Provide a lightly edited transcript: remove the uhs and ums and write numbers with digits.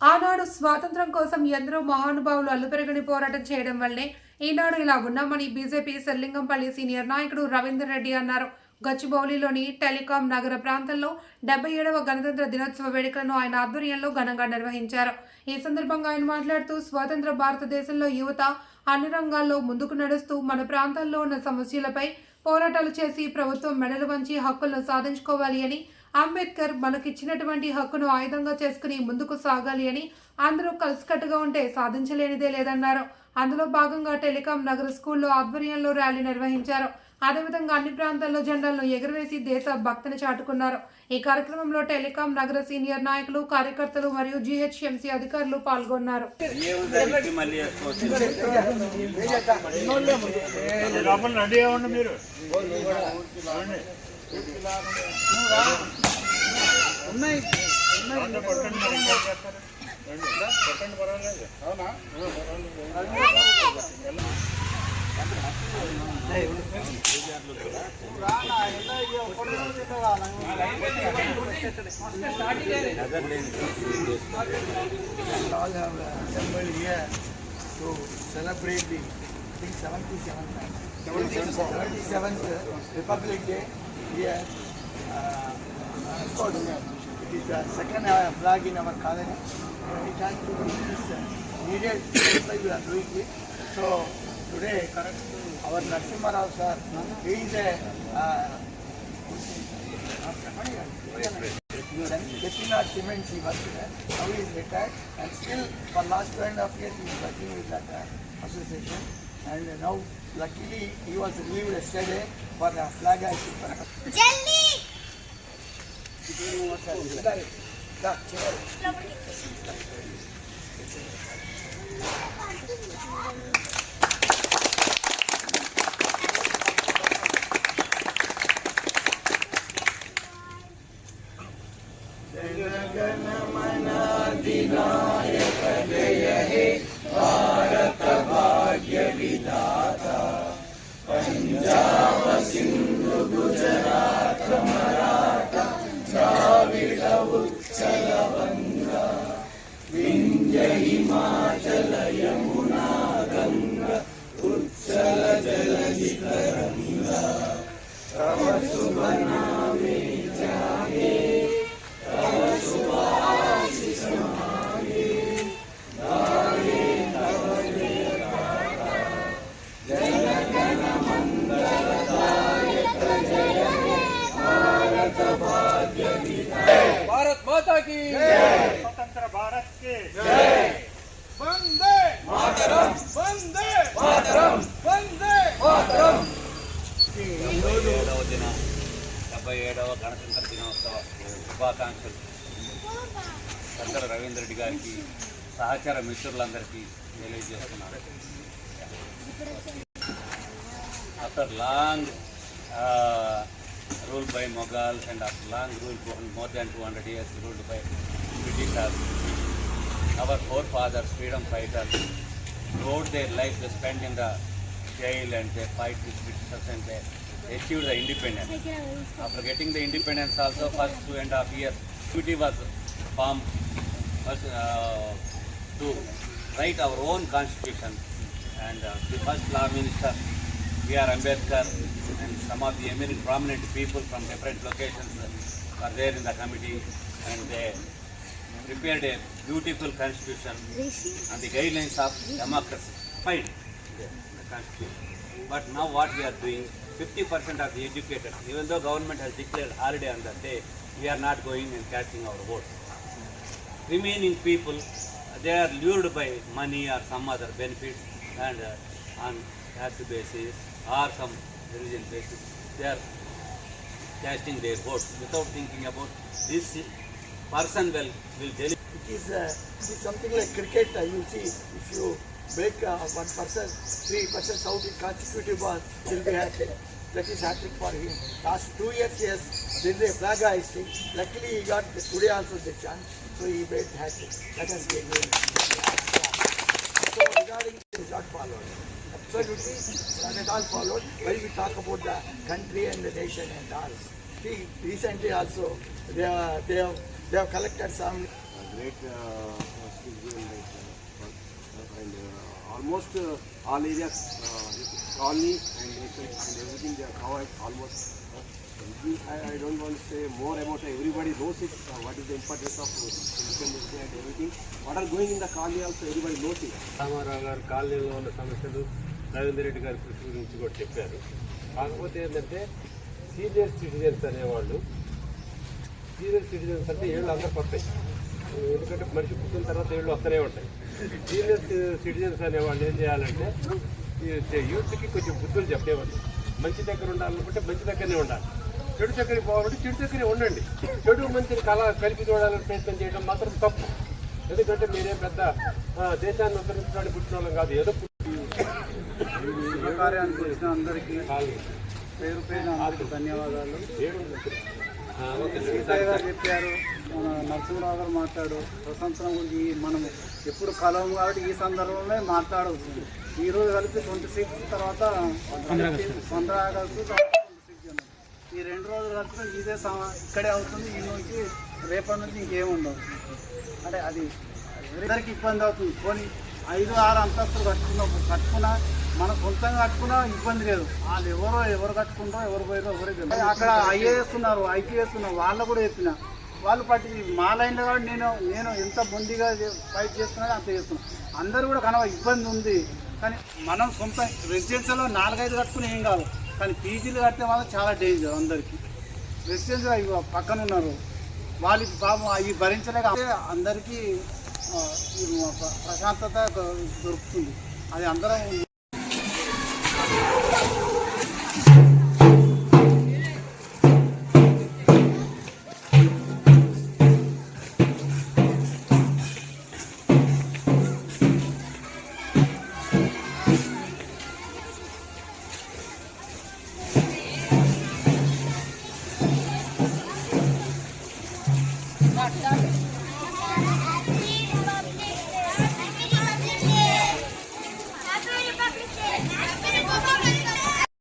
ఆనాడు స్వాతంత్ర్యం కోసం ఎందరో మహానుభావులు అల్లుపెరగని పోరాటం చేయడం వల్లే ఈనాడు ఇలా ఉన్నామని బీజేపీ సెల్లింగంపల్లి సీనియర్ నాయకుడు రవీందర్ రెడ్డి అన్నారు. గచ్చిబౌలిలోని టెలికాం నగర ప్రాంతంలో 77వ గణతంత్ర దినోత్సవ వేడుకలను ఆయన ఆధ్వర్యంలో ఘనంగా నిర్వహించారు. ఈ సందర్భంగా ఆయన మాట్లాడుతూ స్వతంత్ర భారతదేశంలో యువత అన్ని రంగాల్లో ముందుకు నడుస్తూ మన ప్రాంతాల్లో ఉన్న సమస్యలపై పోరాటాలు చేసి ప్రభుత్వం మెడలు వంచి హక్కులను సాధించుకోవాలి అని, అంబేద్కర్ మనకిచ్చినటువంటి హక్కును ఆయుధంగా చేసుకుని ముందుకు సాగాలి అని, అందరూ కలిసికట్టుగా ఉంటే సాధించలేనిదే లేదన్నారు. అందులో భాగంగా టెలికాం నగర స్కూల్లో ఆధ్వర్యంలో ర్యాలీ నిర్వహించారు. అదేవిధంగా అన్ని ప్రాంతాల్లో జెండాలను ఎగురవేసి దేశ భక్తిని చాటుకున్నారు. ఈ కార్యక్రమంలో టెలికాం నగర సీనియర్ నాయకులు, కార్యకర్తలు మరియు జీహెచ్ఎంసీ అధికారులు పాల్గొన్నారు. All have assembled here to celebrate the 77th Republic Day here. Of course, it is the second flag in our colony. It has to be needed, just like we are doing it. So today, our Narasimha Rao sir, he is a Chettinad Cement he worked there. Now he is retired, and still for last 2.5 years he is working with that association. And now, luckily, he was relieved yesterday for the flag hoisting. Jelly! जनगणमनाधिनायक जय हे भारत भाग्य विधाता पंजाब सिंधु गुजरात मराठा द्राविड उत्कल बंगा विंध्य हिमाचल यमुना गंगा उत्कल जलधि तरंगा तव शुभ नामे जागे भारत माता की स्वतंत्र भारत के वंदे मातरम, वंदे मातरम, वंदे मातरम. 77వ గణతంత్ర దినోత్సవ శుభాకాంక్షలు సందర రవీంద్ర రెడ్డి గారికి, సహచర మిత్రులందరికీ తెలియజేస్తున్నారు. After long ruled by Mughals and after long rule for more than 200 years ruled by Britishers, our forefathers, freedom fighters, wrote their life they spent in the jail and they fight with Britishers and they achieved the independence. After getting the independence also, first 2.5 years, committee was formed to write our own constitution, and the first law minister, B.R. Ambedkar, and some of the eminent prominent people from different locations are there in the committee, and they prepared a beautiful constitution and the guidelines of democracy. Fine, the constitution. But now what we are doing, 50% of the educated, even though government has declared holiday on that day, we are not going and casting our votes. Remaining people, they are lured by money or some other benefits, and on caste basis or some religion basis, they are casting their votes without thinking about this person will deliver. It is something like cricket. You see, if you break 1%, 3% out in consecutive balls, he'll be happy. That is hat-trick for him. Last 2 years he has did the flag hoisting. Luckily he got today also the chance, so he made hat-trick. Let us get him. So regarding it is not followed. Absolutely not at all followed. While we talk about the country and the nation and all. See, recently also they have collected some great is given by and almost all areas, colony and nature and everything they are covered almost. I don't want to say more about it. Everybody knows it. What is the importance of independence and everything. What are going in the colony also everybody knows it. Ramarao garu కాలనీలో ఉన్న సమస్యలు రవీందర్ రెడ్డి గారి కృషి గురించి కూడా చెప్పారు. కాకపోతే ఏంటంటే సీనియర్ సిటిజన్స్ అనేవాళ్ళు, సీనియర్ సిటిజన్స్ అంటే ఏళ్ళు అందరూ కొత్తాయి, ఎందుకంటే మనిషి పుట్టిన తర్వాత ఏళ్ళు వస్తూనే ఉంటాయి. సీనియర్ సిటిజన్స్ అనేవాళ్ళు ఏం చేయాలంటే యూత్కి కొంచెం బుద్ధులు చెప్పేవాళ్ళు. మంచి దగ్గర ఉండాలనుకుంటే మంచి దగ్గరనే ఉండాలి, చెడు దగ్గరికి పోవాలంటే చెడు దగ్గరే ఉండండి. చెడు మంచిని కలిపి చూడాలని ప్రయత్నం చేయడం మాత్రం తప్పు. ఎందుకంటే మీరేం పెద్ద దేశాన్ని ఉద్ధరించడానికి పుట్టిన వాళ్ళం కాదు. ఏదో శుభకార్యానికి వచ్చిన అందరికీ పేరు పేరు ధన్యవాదాలు. సీతయ్య గారు చెప్పారు, నరసింహరావు గారు మాట్లాడు స్వతంత్రం గురించి మనం ఎప్పుడు కలవం కాబట్టి ఈ సందర్భంలో మాట్లాడవచ్చు. ఈరోజు కలిపి 26 తర్వాత 15 ఆగస్టు 26 జనవరి ఈ 2 రోజులు కలిపి ఇదే ఇక్కడే అవుతుంది. ఈ నుంచి రేపటి నుంచి ఇంకేముండవు. అంటే అది ఎవరిద్దరికి ఇబ్బంది అవుతుంది. కొన్ని 5-6 అంతస్తులు కట్టుకున్నా మన సొంతంగా కట్టుకున్నా ఇబ్బంది లేదు. వాళ్ళు ఎవరు కట్టుకుంటారో ఎవరు పోయారో ఎవరికి తెలియదు. అక్కడ ఐఏఎస్ ఉన్నారు, ఐపీఎస్ ఉన్నారు, వాళ్ళు కూడా చెప్పిన వాళ్ళు మా లైన్లో కాబట్టి నేను ఎంత బొందిగా ఫైట్ చేస్తున్నానో అంత చేస్తున్నాను. అందరూ కూడా కనవ ఇబ్బంది ఉంది. కానీ మనం సొంత రెసిడెన్షియల్లో 4-5 కట్టుకుని ఏం కాదు, కానీ పీజీలు కడితే మాత్రం చాలా డేంజర్. అందరికీ రెసిడెన్షియల్ పక్కన ఉన్నారు, వాళ్ళు పాపం అవి భరించలేక అందరికీ ప్రశాంతత దొరుకుతుంది. అది అందరం